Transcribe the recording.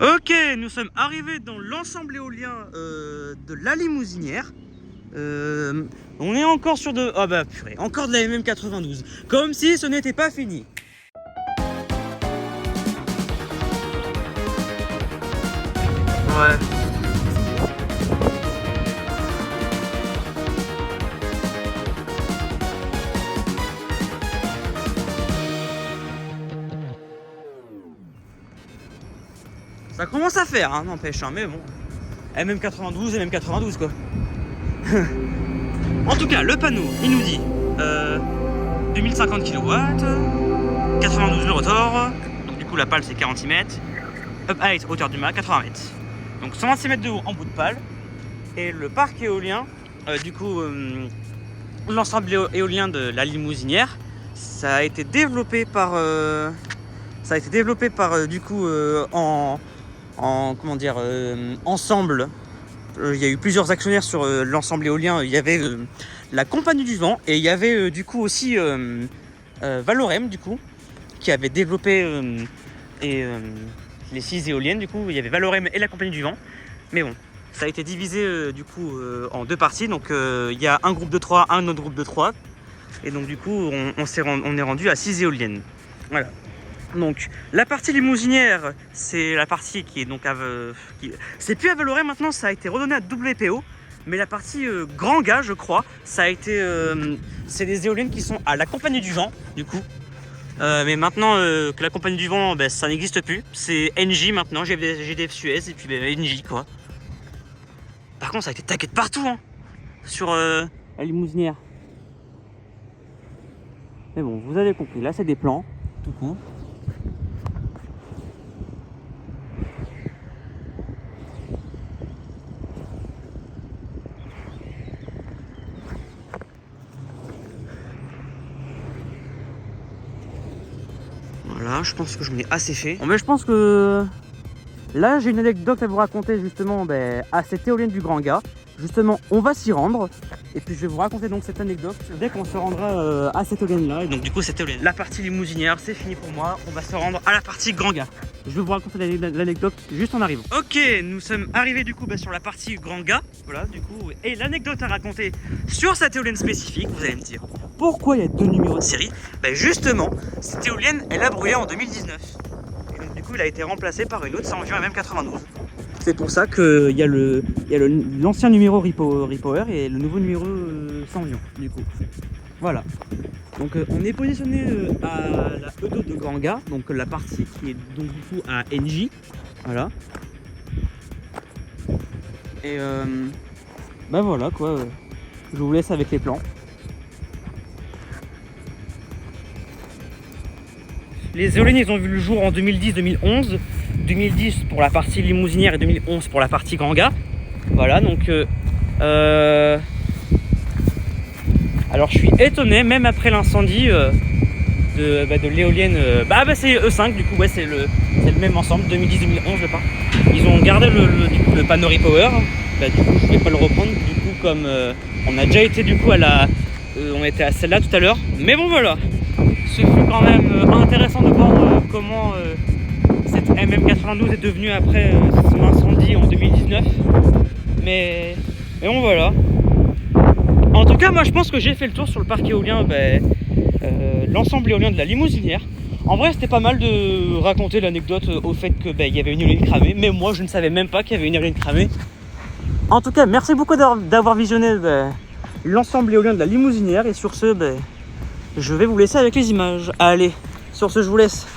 Ok, nous sommes arrivés dans l'ensemble éolien de la Limousinière. On est encore sur de... Ah bah purée, encore de la MM92. Comme si ce n'était pas fini. Ouais. Ça commence à faire, hein, n'empêche, hein, mais bon. MM92, MM92 quoi. En tout cas, le panneau, il nous dit 2050 kW, 92 le rotor, donc du coup la pale c'est 40 mètres, up height, hauteur du mât, 80 mètres. Donc 126 mètres de haut en bout de pale. Et le parc éolien, l'ensemble éolien de la Limousinière, ça a été développé par, ensemble. Il y a eu plusieurs actionnaires sur l'ensemble éolien. Il y avait la Compagnie du Vent et il y avait du coup aussi Valorem du coup qui avait développé les 6 éoliennes. Du coup il y avait Valorem et la Compagnie du Vent. Mais bon, ça a été divisé du coup en 2 parties. Donc il y a un groupe de 3, un autre groupe de 3. Et donc du coup on est rendu à 6 éoliennes. Voilà. Donc la partie Limousinière, c'est la partie qui est donc c'est plus à Valorem maintenant, ça a été redonné à WPO. Mais la partie Grand Gars, je crois, ça a été c'est des éoliennes qui sont à la Compagnie du Vent du coup. Mais maintenant que la Compagnie du Vent, ça n'existe plus. C'est NJ maintenant, GDF Suez et puis NJ quoi. Par contre ça a été taqué de partout hein, sur la Limousinière. Mais bon, vous avez compris, là c'est des plans tout court. Voilà, je pense que je m'en ai assez fait. Bon, mais je pense que là, j'ai une anecdote à vous raconter justement à cette éolienne du Grand Gars. Justement, on va s'y rendre. Et puis, je vais vous raconter donc cette anecdote dès qu'on se rendra à cette éolienne-là. Et donc, du coup, cette éolienne, la partie Limousinière, c'est fini pour moi. On va se rendre à la partie Grand Gars. Je vais vous raconter l'anecdote juste en arrivant. Ok, nous sommes arrivés du coup sur la partie Grand Gars. Voilà, du coup, et l'anecdote à raconter sur cette éolienne spécifique, vous allez me dire pourquoi il y a 2 numéros de série. Justement, cette éolienne, elle a brûlé en 2019. Et donc, du coup, elle a été remplacée par une autre Sanvion MM92. C'est pour ça qu'il y a l'ancien numéro Repower et le nouveau numéro Sanvion, du coup. Voilà. Donc on est positionné à la E2 de Grand Gars, donc la partie qui est donc du coup à NJ. Voilà. Et voilà quoi. Je vous laisse avec les plans. Les éoliennes, ils ont vu le jour en 2010-2011. 2010 pour la partie Limousinière et 2011 pour la partie Grand Gars. Voilà, donc alors je suis étonné, même après l'incendie de l'éolienne, c'est E5 du coup, ouais, c'est le même ensemble, 2010-2011 je pense. Ils ont gardé le panneau Repower, du coup je vais pas le reprendre, du coup comme on a déjà été du coup on était à celle-là tout à l'heure, mais bon voilà, ce fut quand même intéressant de voir comment cette MM92 est devenue après son incendie en 2019, mais bon voilà. En tout cas, moi je pense que j'ai fait le tour sur le parc éolien, l'ensemble éolien de la Limousinière. En vrai, c'était pas mal de raconter l'anecdote au fait que il y avait une éolienne cramée, mais moi je ne savais même pas qu'il y avait une éolienne cramée. En tout cas, merci beaucoup d'avoir visionné l'ensemble éolien de la Limousinière, et sur ce, je vais vous laisser avec les images. Allez, sur ce, je vous laisse.